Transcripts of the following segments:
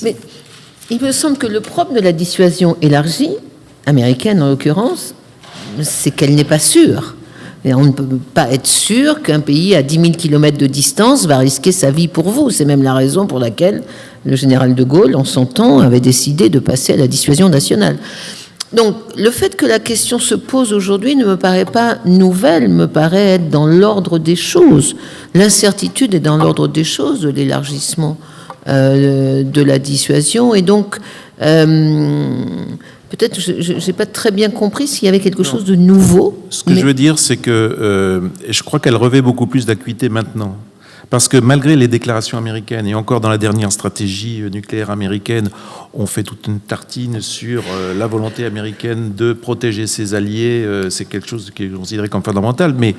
Mais il me semble que le propre de la dissuasion élargie, américaine en l'occurrence, c'est qu'elle n'est pas sûre. Et on ne peut pas être sûr qu'un pays à 10 000 km de distance va risquer sa vie pour vous. C'est même la raison pour laquelle le général de Gaulle, en son temps, avait décidé de passer à la dissuasion nationale. Donc, le fait que la question se pose aujourd'hui ne me paraît pas nouvelle, me paraît être dans l'ordre des choses. L'incertitude est dans l'ordre des choses de l'élargissement de la dissuasion. Et donc, peut-être, je n'ai pas très bien compris s'il y avait quelque chose de nouveau. Ce que je veux dire, c'est que je crois qu'elle revêt beaucoup plus d'acuité maintenant. Parce que malgré les déclarations américaines, et encore dans la dernière stratégie nucléaire américaine, on fait toute une tartine sur la volonté américaine de protéger ses alliés. C'est quelque chose qui est considéré comme fondamental, mais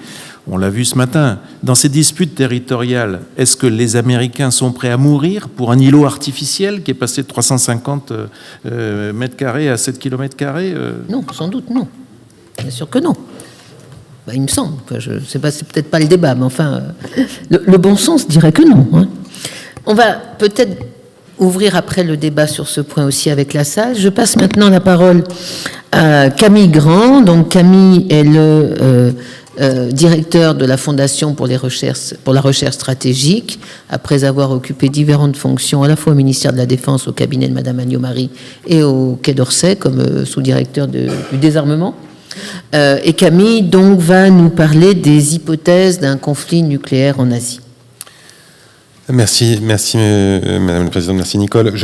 on l'a vu ce matin. Dans ces disputes territoriales, est-ce que les Américains sont prêts à mourir pour un îlot artificiel qui est passé de 350 mètres carrés à 7 kilomètres carrés Non, sans doute non. Bien sûr que non. Il me semble, je ne sais pas, c'est peut-être pas le débat, mais enfin, le bon sens dirait que non. Hein. On va peut-être ouvrir après le débat sur ce point aussi avec la salle. Je passe maintenant la parole à Camille Grand. Donc Camille est le directeur de la Fondation pour la recherche stratégique, après avoir occupé différentes fonctions à la fois au ministère de la Défense, au cabinet de Madame Agneau-Marie et au Quai d'Orsay comme sous-directeur du désarmement. Et Camille donc va nous parler des hypothèses d'un conflit nucléaire en Asie. Merci Madame la Présidente, merci Nicole.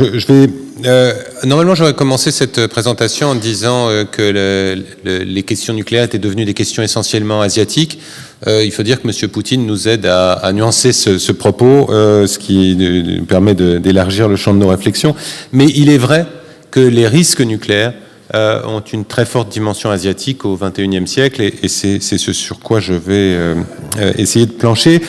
Normalement j'aurais commencé cette présentation en disant que les questions nucléaires étaient devenues des questions essentiellement asiatiques. Il faut dire que M. Poutine nous aide à nuancer ce propos, ce qui nous permet d'élargir le champ de nos réflexions. Mais il est vrai que les risques nucléaires ont une très forte dimension asiatique au XXIe siècle et c'est ce sur quoi je vais essayer de plancher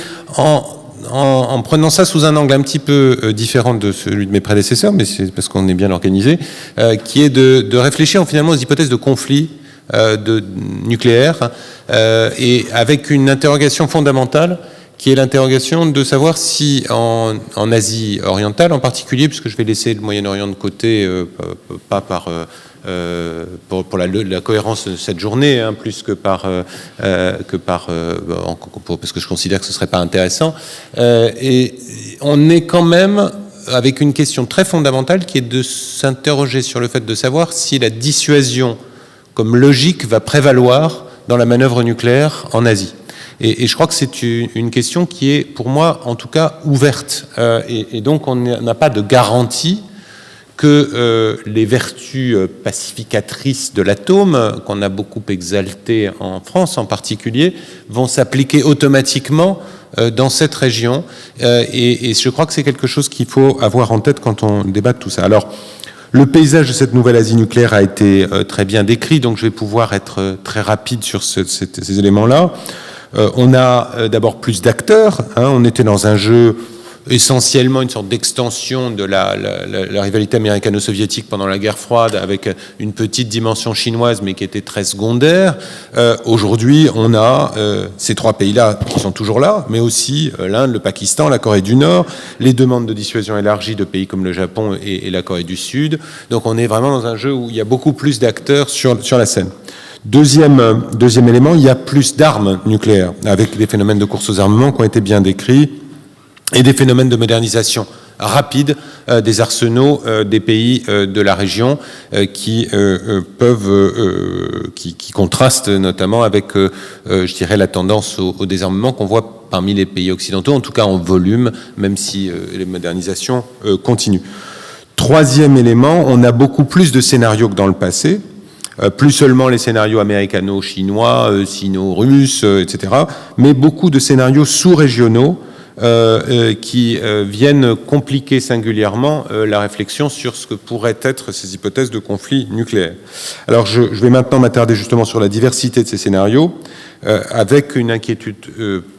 en prenant ça sous un angle un petit peu différent de celui de mes prédécesseurs, mais c'est parce qu'on est bien organisé, qui est de réfléchir finalement aux hypothèses de conflit nucléaire et avec une interrogation fondamentale qui est l'interrogation de savoir si en Asie orientale en particulier, puisque je vais laisser le Moyen-Orient de côté, pas par pour la cohérence de cette journée, hein, plus que parce que je considère que ce serait pas intéressant. Et on est quand même avec une question très fondamentale qui est de s'interroger sur le fait de savoir si la dissuasion comme logique va prévaloir dans la manœuvre nucléaire en Asie. Et je crois que c'est une question qui est, pour moi, en tout cas, ouverte. Et donc, on n'a pas de garantie que les vertus pacificatrices de l'atome, qu'on a beaucoup exaltées en France en particulier, vont s'appliquer automatiquement dans cette région. Et je crois que c'est quelque chose qu'il faut avoir en tête quand on débat de tout ça. Alors, le paysage de cette nouvelle Asie nucléaire a été très bien décrit, donc je vais pouvoir être très rapide sur ces éléments-là. On a d'abord plus d'acteurs, hein, on était dans un jeu essentiellement une sorte d'extension de la rivalité américano-soviétique pendant la guerre froide avec une petite dimension chinoise mais qui était très secondaire. Aujourd'hui, on a ces trois pays-là qui sont toujours là, mais aussi l'Inde, le Pakistan, la Corée du Nord, les demandes de dissuasion élargie de pays comme le Japon et la Corée du Sud. Donc on est vraiment dans un jeu où il y a beaucoup plus d'acteurs sur la scène. Deuxième élément, il y a plus d'armes nucléaires, avec des phénomènes de course aux armements qui ont été bien décrits, et des phénomènes de modernisation rapide des arsenaux des pays de la région qui contrastent notamment avec, je dirais, la tendance au désarmement qu'on voit parmi les pays occidentaux, en tout cas en volume, même si les modernisations continuent. Troisième élément, on a beaucoup plus de scénarios que dans le passé. Plus seulement les scénarios américano-chinois, sino-russes, etc., mais beaucoup de scénarios sous-régionaux qui viennent compliquer singulièrement la réflexion sur ce que pourraient être ces hypothèses de conflit nucléaire. Alors je vais maintenant m'attarder justement sur la diversité de ces scénarios, avec une inquiétude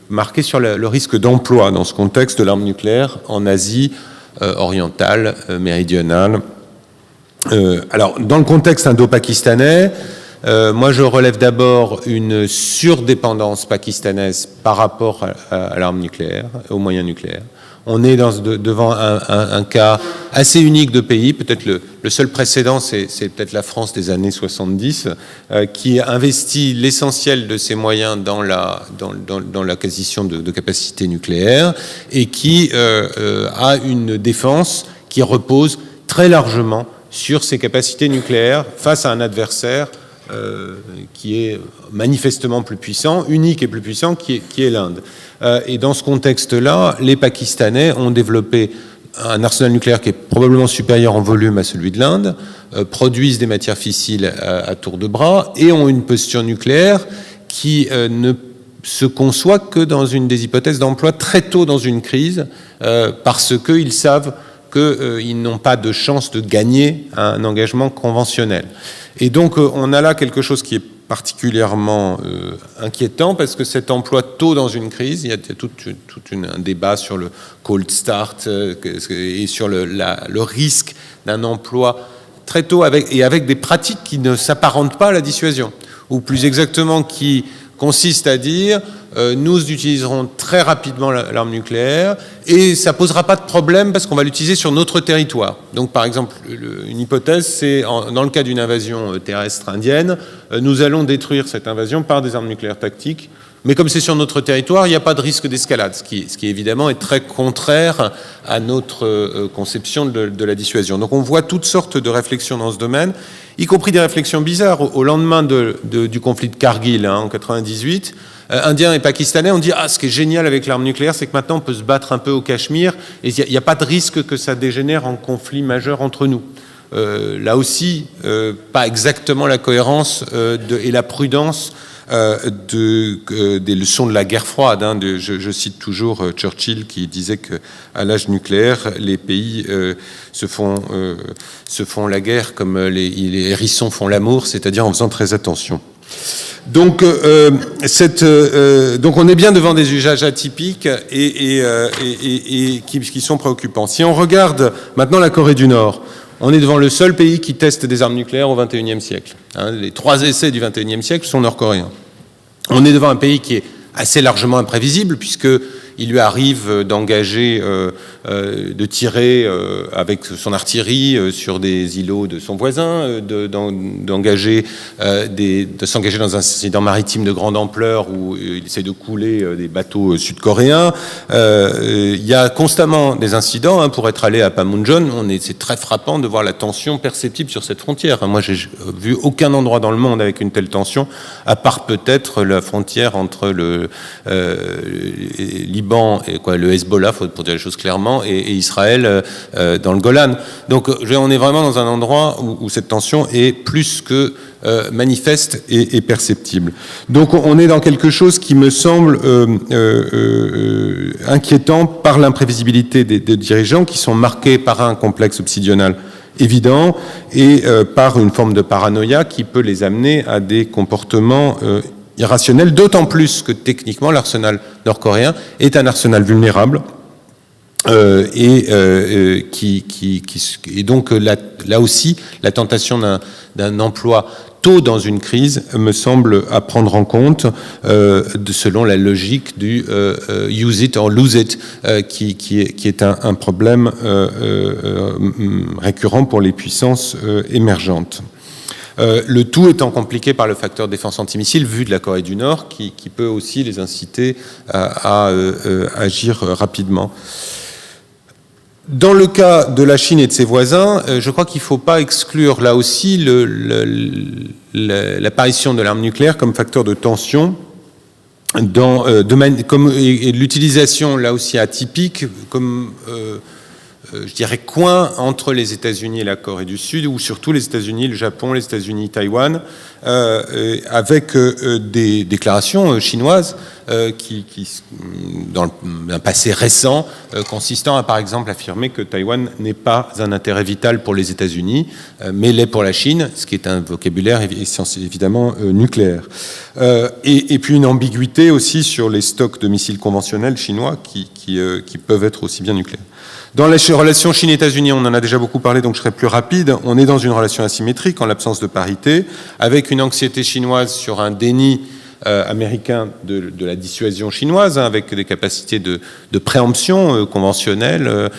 marquée sur le risque d'emploi dans ce contexte de l'arme nucléaire en Asie orientale, méridionale. Alors, dans le contexte indo-pakistanais, Moi, je relève d'abord une surdépendance pakistanaise par rapport à l'arme nucléaire, aux moyens nucléaires. On est devant un cas assez unique de pays. Peut-être le seul précédent, c'est peut-être la France des années 70, qui investit l'essentiel de ses moyens dans l'acquisition de capacités nucléaires et qui a une défense qui repose très largement sur ses capacités nucléaires face à un adversaire qui est manifestement plus puissant, unique et plus puissant, qui est l'Inde. Et dans ce contexte-là, les Pakistanais ont développé un arsenal nucléaire qui est probablement supérieur en volume à celui de l'Inde, produisent des matières fissiles à tour de bras et ont une posture nucléaire qui ne se conçoit que dans une des hypothèses d'emploi très tôt dans une crise, parce qu'ils savent qu'ils n'ont pas de chance de gagner un engagement conventionnel. Et donc, on a là quelque chose qui est particulièrement inquiétant, parce que cet emploi tôt dans une crise, il y a tout un débat sur le cold start et sur le risque d'un emploi très tôt avec des pratiques qui ne s'apparentent pas à la dissuasion, ou plus exactement qui consiste à dire nous utiliserons très rapidement l'arme nucléaire et ça posera pas de problème parce qu'on va l'utiliser sur notre territoire. Donc par exemple, une hypothèse, c'est dans le cas d'une invasion terrestre indienne, nous allons détruire cette invasion par des armes nucléaires tactiques, mais comme c'est sur notre territoire, il n'y a pas de risque d'escalade, ce qui évidemment est très contraire à notre conception de la dissuasion. Donc on voit toutes sortes de réflexions dans ce domaine, y compris des réflexions bizarres. Au lendemain du conflit de Kargil en 98, Indiens et Pakistanais ont dit « Ah, ce qui est génial avec l'arme nucléaire, c'est que maintenant on peut se battre un peu au Cachemire et il n'y a pas de risque que ça dégénère en conflit majeur entre nous. » Là aussi, pas exactement la cohérence et la prudence des leçons de la guerre froide. Je cite toujours Churchill qui disait qu'à l'âge nucléaire, les pays se font la guerre comme les hérissons font l'amour, c'est-à-dire en faisant très attention. Donc, donc on est bien devant des usages atypiques et qui sont préoccupants. Si on regarde maintenant la Corée du Nord, on est devant le seul pays qui teste des armes nucléaires au XXIe siècle. Les 3 essais du XXIe siècle sont nord-coréens. On est devant un pays qui est assez largement imprévisible, puisqu'il lui arrive d'engager, de tirer avec son artillerie sur des îlots de son voisin, de s'engager dans un incident maritime de grande ampleur où il essaie de couler des bateaux sud-coréens. Il y a constamment des incidents. Pour être allé à Panmunjom, c'est très frappant de voir la tension perceptible sur cette frontière. Moi, j'ai vu aucun endroit dans le monde avec une telle tension, à part peut-être la frontière entre le Liban et le Hezbollah, pour dire les choses clairement, et Israël dans le Golan. Donc on est vraiment dans un endroit où cette tension est plus que manifeste et perceptible. Donc on est dans quelque chose qui me semble inquiétant par l'imprévisibilité des dirigeants qui sont marqués par un complexe obsidional évident et par une forme de paranoïa qui peut les amener à des comportements irrationnel, d'autant plus que techniquement l'arsenal nord-coréen est un arsenal vulnérable et donc là aussi la tentation d'un emploi tôt dans une crise me semble à prendre en compte selon la logique du use it or lose it qui est un problème récurrent pour les puissances émergentes. Le tout étant compliqué par le facteur défense antimissile vu de la Corée du Nord qui peut aussi les inciter à agir rapidement. Dans le cas de la Chine et de ses voisins, je crois qu'il ne faut pas exclure là aussi l'apparition de l'arme nucléaire comme facteur de tension et de l'utilisation là aussi atypique comme je dirais, coin entre les États-Unis et la Corée du Sud, ou surtout les États-Unis, le Japon, les États-Unis, Taïwan, avec des déclarations chinoises qui dans un passé récent, consistant à, par exemple, affirmer que Taïwan n'est pas un intérêt vital pour les États-Unis, mais l'est pour la Chine, ce qui est un vocabulaire évidemment nucléaire. Et puis une ambiguïté aussi sur les stocks de missiles conventionnels chinois qui peuvent être aussi bien nucléaires. Dans la relation Chine-États-Unis, on en a déjà beaucoup parlé, donc je serai plus rapide. On est dans une relation asymétrique, en l'absence de parité, avec avec une anxiété chinoise sur un déni américain de la dissuasion chinoise, avec des capacités de préemption conventionnelle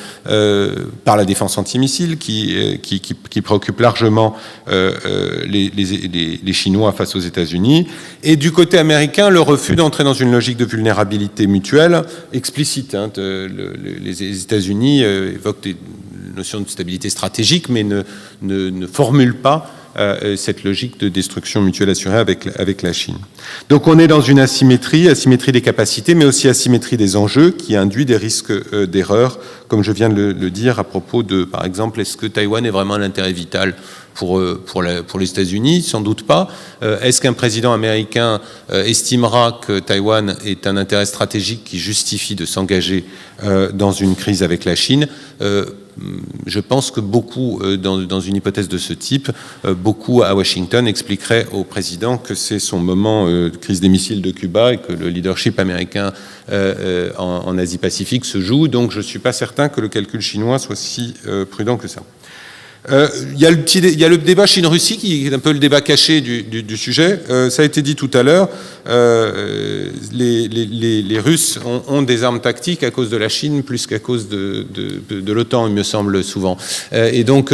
par la défense antimissile qui préoccupe largement les Chinois face aux États-Unis. Et du côté américain, le refus d'entrer dans une logique de vulnérabilité mutuelle explicite. Les États-Unis évoquent des notions de stabilité stratégique, mais ne formulent pas cette logique de destruction mutuelle assurée avec la Chine. Donc on est dans une asymétrie des capacités, mais aussi asymétrie des enjeux qui induit des risques d'erreur, comme je viens de le dire à propos de, par exemple, est-ce que Taïwan est vraiment un intérêt vital pour les États-Unis? Sans doute pas. Est-ce qu'un président américain estimera que Taïwan est un intérêt stratégique qui justifie de s'engager dans une crise avec la Chine? Je pense que beaucoup, dans une hypothèse de ce type, beaucoup à Washington expliqueraient au président que c'est son moment de crise des missiles de Cuba et que le leadership américain en Asie-Pacifique se joue. Donc je ne suis pas certain que le calcul chinois soit si prudent que ça. Il y a le débat Chine-Russie qui est un peu le débat caché du sujet. Ça a été dit tout à l'heure. Les Russes ont des armes tactiques à cause de la Chine plus qu'à cause de l'OTAN, il me semble souvent. Et donc,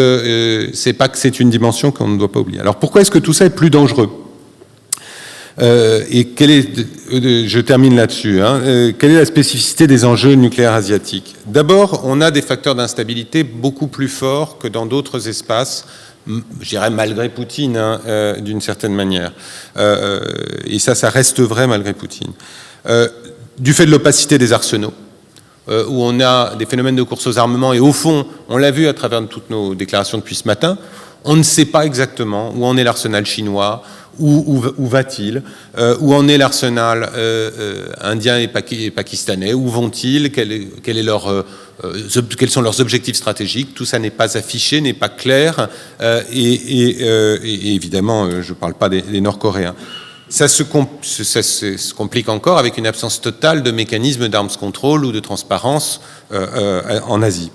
c'est pas que c'est une dimension qu'on ne doit pas oublier. Alors, pourquoi est-ce que tout ça est plus dangereux ? Et je termine là-dessus. Quelle est la spécificité des enjeux nucléaires asiatiques? D'abord, on a des facteurs d'instabilité beaucoup plus forts que dans d'autres espaces, je dirais malgré Poutine, d'une certaine manière. Et ça reste vrai malgré Poutine. Du fait de l'opacité des arsenaux, où on a des phénomènes de course aux armements, et au fond, on l'a vu à travers toutes nos déclarations depuis ce matin, on ne sait pas exactement où en est l'arsenal chinois, où va-t-il, où en est l'arsenal indien et pakistanais, où vont-ils, quels sont leurs objectifs stratégiques. Tout ça n'est pas affiché, n'est pas clair, et évidemment, je ne parle pas des Nord-Coréens. Ça se complique encore avec une absence totale de mécanismes d'arms control ou de transparence en Asie.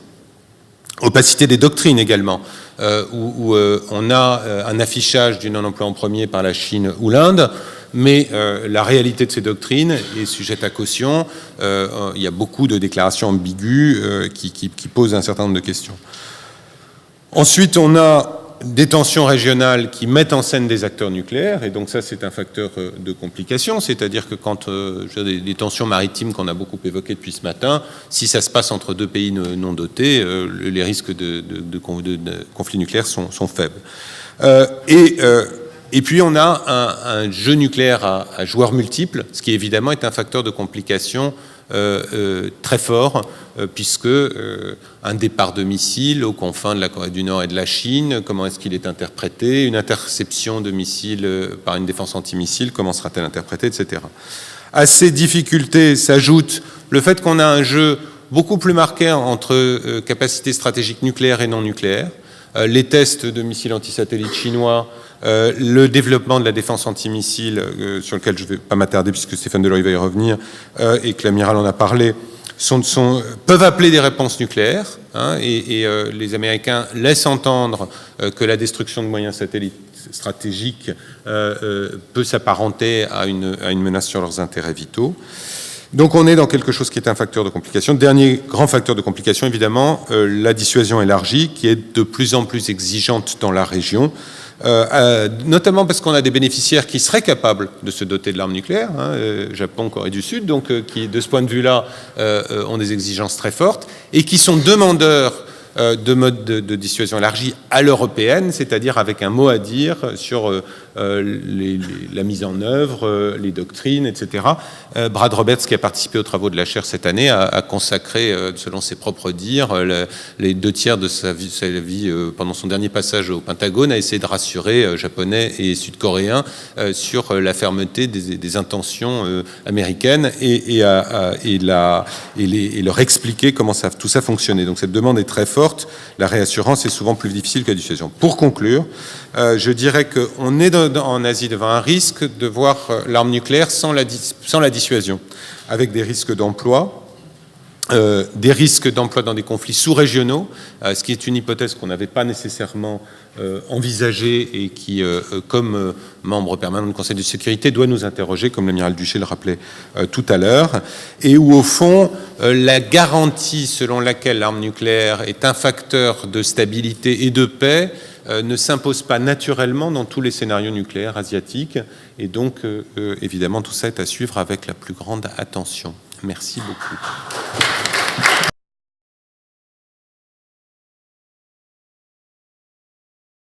Opacité des doctrines également, où on a un affichage du non-emploi en premier par la Chine ou l'Inde, mais la réalité de ces doctrines est sujette à caution. Il y a beaucoup de déclarations ambiguës qui posent un certain nombre de questions. Ensuite, on a des tensions régionales qui mettent en scène des acteurs nucléaires, et donc ça c'est un facteur de complication, c'est-à-dire que quand des tensions maritimes qu'on a beaucoup évoquées depuis ce matin, si ça se passe entre deux pays non dotés, les risques de conflits nucléaires sont faibles. Et puis on a un jeu nucléaire à joueurs multiples, ce qui évidemment est un facteur de complication très fort, puisque un départ de missiles aux confins de la Corée du Nord et de la Chine, comment est-ce qu'il est interprété? Une interception de missiles par une défense antimissile, comment sera-t-elle interprétée, etc. À ces difficultés s'ajoute le fait qu'on a un jeu beaucoup plus marqué entre capacités stratégiques nucléaires et non nucléaires, les tests de missiles antisatellites chinois, le développement de la défense antimissile, sur lequel je ne vais pas m'attarder puisque Stéphane Deloy va y revenir, et que l'amiral en a parlé, peuvent appeler des réponses nucléaires, et les Américains laissent entendre que la destruction de moyens satellites stratégiques peut s'apparenter à une menace sur leurs intérêts vitaux. Donc on est dans quelque chose qui est un facteur de complication. Dernier grand facteur de complication, évidemment, la dissuasion élargie, qui est de plus en plus exigeante dans la région, notamment parce qu'on a des bénéficiaires qui seraient capables de se doter de l'arme nucléaire, Japon, Corée du Sud, donc qui, de ce point de vue-là, ont des exigences très fortes, et qui sont demandeurs de modes de dissuasion élargie à l'européenne, c'est-à-dire avec un mot à dire sur la mise en œuvre, les doctrines, etc. Brad Roberts, qui a participé aux travaux de la chaire cette année, a consacré, selon ses propres dires, les 2/3 de sa vie pendant son dernier passage au Pentagone, à essayer de rassurer Japonais et Sud-Coréens sur la fermeté des intentions américaines et leur expliquer comment tout ça fonctionnait. Donc cette demande est très forte. La réassurance est souvent plus difficile que la dissuasion. Pour conclure, je dirais qu'on est en Asie devant un risque de voir l'arme nucléaire sans la dissuasion, avec des risques d'emploi, des risques d'emploi dans des conflits sous-régionaux, ce qui est une hypothèse qu'on n'avait pas nécessairement envisagée et qui, comme membre permanent du Conseil de sécurité, doit nous interroger, comme l'amiral Duché le rappelait tout à l'heure, et où, au fond, la garantie selon laquelle l'arme nucléaire est un facteur de stabilité et de paix ne s'impose pas naturellement dans tous les scénarios nucléaires asiatiques. Et donc, évidemment, tout ça est à suivre avec la plus grande attention. Merci beaucoup.